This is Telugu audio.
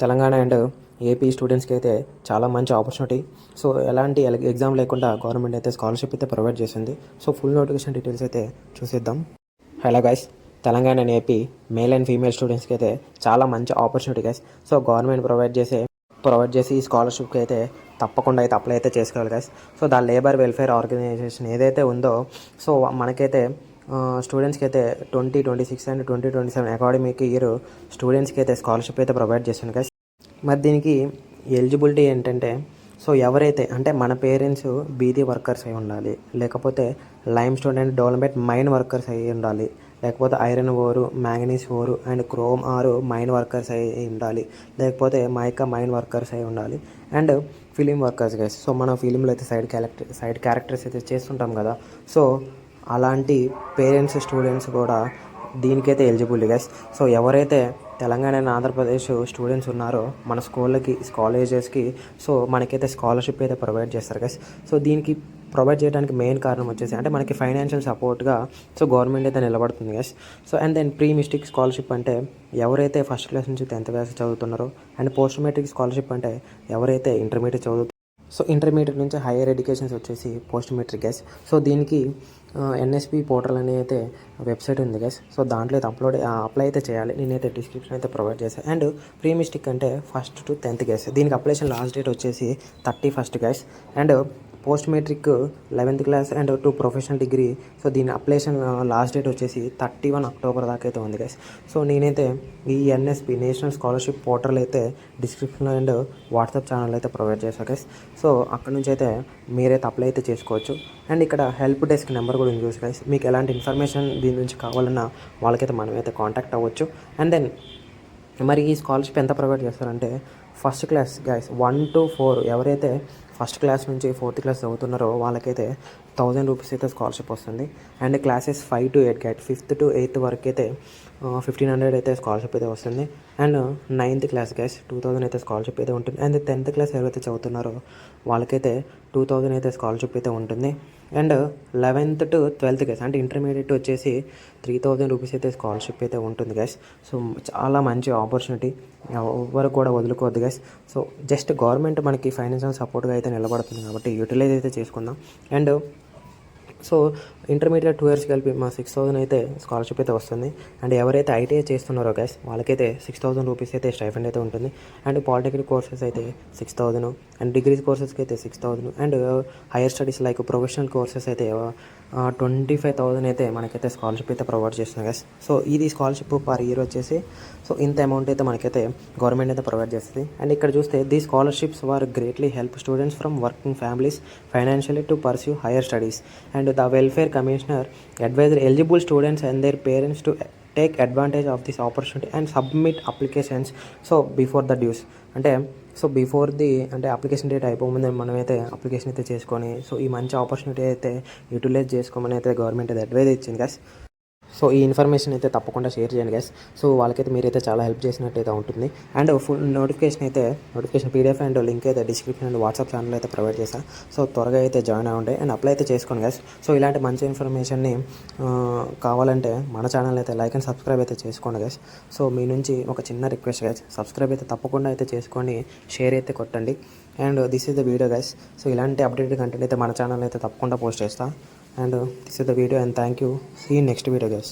తెలంగాణ అండ్ ఏపీ స్టూడెంట్స్కి అయితే చాలా మంచి ఆపర్చునిటీ. సో ఎలాంటి ఎగ్జామ్ లేకుండా గవర్నమెంట్ అయితే స్కాలర్షిప్ అయితే ప్రొవైడ్ చేసింది. సో ఫుల్ నోటిఫికేషన్ డీటెయిల్స్ అయితే చూసేద్దాం. Hello guys, Telangana and AP male and female స్టూడెంట్స్కి అయితే చాలా మంచి opportunity guys. So government provide చేసి ఈ స్కాలర్షిప్కి అయితే తప్పకుండా అయితే అప్లై అయితే చేసుకోవాలి guys. So the labour welfare organisation ఏదైతే ఉందో, సో మనకైతే స్టూడెంట్స్కి అయితే 2026 అండ్ 2027 అకాడమిక్ ఇయర్ స్టూడెంట్స్కి అయితే స్కాలర్షిప్ అయితే ప్రొవైడ్ చేస్తుంది గైస్. మరి దీనికి ఎలిజిబిలిటీ ఏంటంటే, సో ఎవరైతే అంటే మన పేరెంట్స్ బీదీ వర్కర్స్ అయి ఉండాలి, లేకపోతే limestone and development mine workers అయి ఉండాలి, లేకపోతే iron ore, manganese ore and chrome mine workers అయి ఉండాలి, లేకపోతే మైకా మైన్ వర్కర్స్ అయి ఉండాలి and film workers guys. So మనం ఫిలింలో అయితే సైడ్ క్యారెక్టర్స్ అయితే చేస్తుంటాం కదా. సో అలాంటి పేరెంట్స్ స్టూడెంట్స్ కూడా దీనికైతే ఎలిజిబుల్ గైస్. సో ఎవరైతే తెలంగాణ అండ్ ఆంధ్రప్రదేశ్ స్టూడెంట్స్ ఉన్నారో మన స్కూళ్ళకి, కాలేజెస్కి సో మనకైతే స్కాలర్షిప్ అయితే ప్రొవైడ్ చేస్తారు గైస్. సో దీనికి ప్రొవైడ్ చేయడానికి మెయిన్ కారణం వచ్చేసి అంటే మనకి ఫైనాన్షియల్ సపోర్ట్గా సో గవర్నమెంట్ అయితే నిలబడుతుంది guys. So and then pre matric scholarship అంటే ఎవరైతే ఫస్ట్ క్లాస్ నుంచి 10th క్లాస్ చదువుతున్నారో, అండ్ పోస్ట్ మెట్రిక్ స్కాలర్షిప్ అంటే ఎవరైతే ఇంటర్మీడియట్ చదువుతారో. సో ఇంటర్మీడియట్ నుంచి హైయర్ ఎడ్యుకేషన్స్ వచ్చేసి పోస్ట్ మెట్రిక్ గైస్. సో దీనికి ఎన్ఎస్పి పోర్టల్ అనే అయితే వెబ్సైట్ ఉంది గైస్. సో దాంట్లో అయితే అప్లై అయితే చేయాలి. నేనైతే డిస్క్రిప్షన్ అయితే ప్రొవైడ్ చేశాను. అండ్ ప్రీ మెట్రిక్ అంటే 1st to 10th గైస్. దీనికి అప్లికేషన్ లాస్ట్ డేట్ వచ్చేసి 31st guys. And post metric 11th class and to professional degree, so దీని అప్లికేషన్ లాస్ట్ డేట్ వచ్చేసి 31 అక్టోబర్ దాకా అయితే ఉంది గైస్. సో నేనైతే ఈ ఎన్ఎస్పి నేషనల్ స్కాలర్షిప్ పోర్టల్ అయితే డిస్క్రిప్షన్లో అండ్ వాట్సాప్ ఛానల్ అయితే ప్రొవైడ్ చేశాను గైస్. సో అక్కడ నుంచి అయితే మీరైతే అప్లై అయితే చేసుకోవచ్చు. అండ్ ఇక్కడ హెల్ప్ డెస్క్ నెంబర్ కూడా ఉంది గైస్. మీకు ఎలాంటి ఇన్ఫర్మేషన్ దీని నుంచి కావాలన్నా వాళ్ళకైతే మనమైతే కాంటాక్ట్ అవ్వచ్చు. అండ్ దెన్ మరి ఈ స్కాలర్షిప్ ఎంత ప్రొవైడ్ చేస్తారంటే, ఫస్ట్ క్లాస్ గైస్ 1 to 4 ఎవరైతే ఫస్ట్ క్లాస్ నుంచి 4th క్లాస్ చదువుతున్నారో వాళ్ళకైతే 1000 రూపీస్ అయితే స్కాలర్షిప్ వస్తుంది. And classes 5 to 8 guide 5th to 8th వరకు అయితే 1500 అయితే స్కాలర్షిప్ అయితే వస్తుంది. అండ్ 9th క్లాస్ గైస్ 2000 అయితే స్కాలర్షిప్ అయితే ఉంటుంది. అండ్ 10th క్లాస్ ఎవరైతే చదువుతున్నారో వాళ్ళకైతే 2000 అయితే స్కాలర్షిప్ అయితే ఉంటుంది. And 11th to 12th guys అంటే ఇంటర్మీడియట్ వచ్చేసి 3000 రూపీస్ అయితే స్కాలర్షిప్ అయితే ఉంటుంది గైస్. సో చాలా మంచి ఆపర్చునిటీ, ఎవరు కూడా వదులుకోవద్దు గైస్. సో జస్ట్ గవర్నమెంట్ మనకి ఫైనాన్షియల్ సపోర్ట్గా అయితే నిలబడుతుంది కాబట్టి యూటిలైజ్ అయితే చేసుకుందాం. అండ్ సో ఇంటర్మీడియట్ 2 years కలిపి మా 6000 అయితే స్కాలర్షిప్ అయితే వస్తుంది. అండ్ ఎవరైతే ఐటీఐ చేస్తున్నారో గైస్ వాళ్ళకైతే 6000 రూపీస్ అయితే స్టైఫండ్ అయితే ఉంటుంది. అండ్ పాలిటెక్నిక్ కోర్సెస్ అయితే 6000, అండ్ డిగ్రీ కోర్సెస్కి అయితే 6000, and higher studies like professional courses అయితే 25,000 అయితే మనకైతే స్కాలర్షిప్ అయితే ప్రొవైడ్ చేస్తున్నాయి గైస్. సో ఇది స్కాలర్షిప్ పర్ ఇయర్ వచ్చేసి సో ఇంత అమౌంట్ అయితే మనకైతే గవర్నమెంట్ అయితే ప్రొవైడ్ చేస్తుంది. అండ్ ఇక్కడ చూస్తే the scholarships were greatly help students from working families financially to pursue higher studies. And the welfare commissioner advised eligible students and their parents to take advantage of this opportunity and submit applications so before the dues. అంటే సో బిఫోర్ ది అంటే అప్లికేషన్ డేట్ అయిపోయింది మనమైతే అప్లికేషన్ అయితే చేసుకొని సో ఈ మంచి ఆపర్చునిటీ అయితే యూటిలైజ్ చేసుకోమని అయితే గవర్నమెంట్ అయితే అడ్వైజ్ ఇచ్చింది గైస్. సో ఈ ఇన్ఫర్మేషన్ అయితే తప్పకుండా షేర్ చేయండి గైస్. సో వాళ్ళకైతే మీరైతే చాలా హెల్ప్ చేసినట్టయితే ఉంటుంది. And full notification PDF and link అయితే డిస్క్రిప్షన్ అండ్ వాట్సాప్ ఛానల్ అయితే ప్రొవైడ్ చేశాను. సో త్వరగా అయితే జాయిన్ అవ్వండి అండ్ అప్లై అయితే చేసుకోండి గైస్. సో ఇలాంటి మంచి ఇన్ఫర్మేషన్ని కావాలంటే మన ఛానల్ అయితే లైక్ అండ్ సబ్స్క్రైబ్ అయితే చేసుకోండి గైస్. సో మీ నుంచి ఒక చిన్న రిక్వెస్ట్ గైస్, సబ్స్క్రైబ్ అయితే తప్పకుండా అయితే చేసుకొని షేర్ అయితే కొట్టండి. And this is the video guys. So ఇలాంటి అప్డేటెడ్ కంటెంట్ అయితే మన ఛానల్ అయితే తప్పకుండా పోస్ట్ చేస్తాను. And this is the video and thank you. See you next video guys.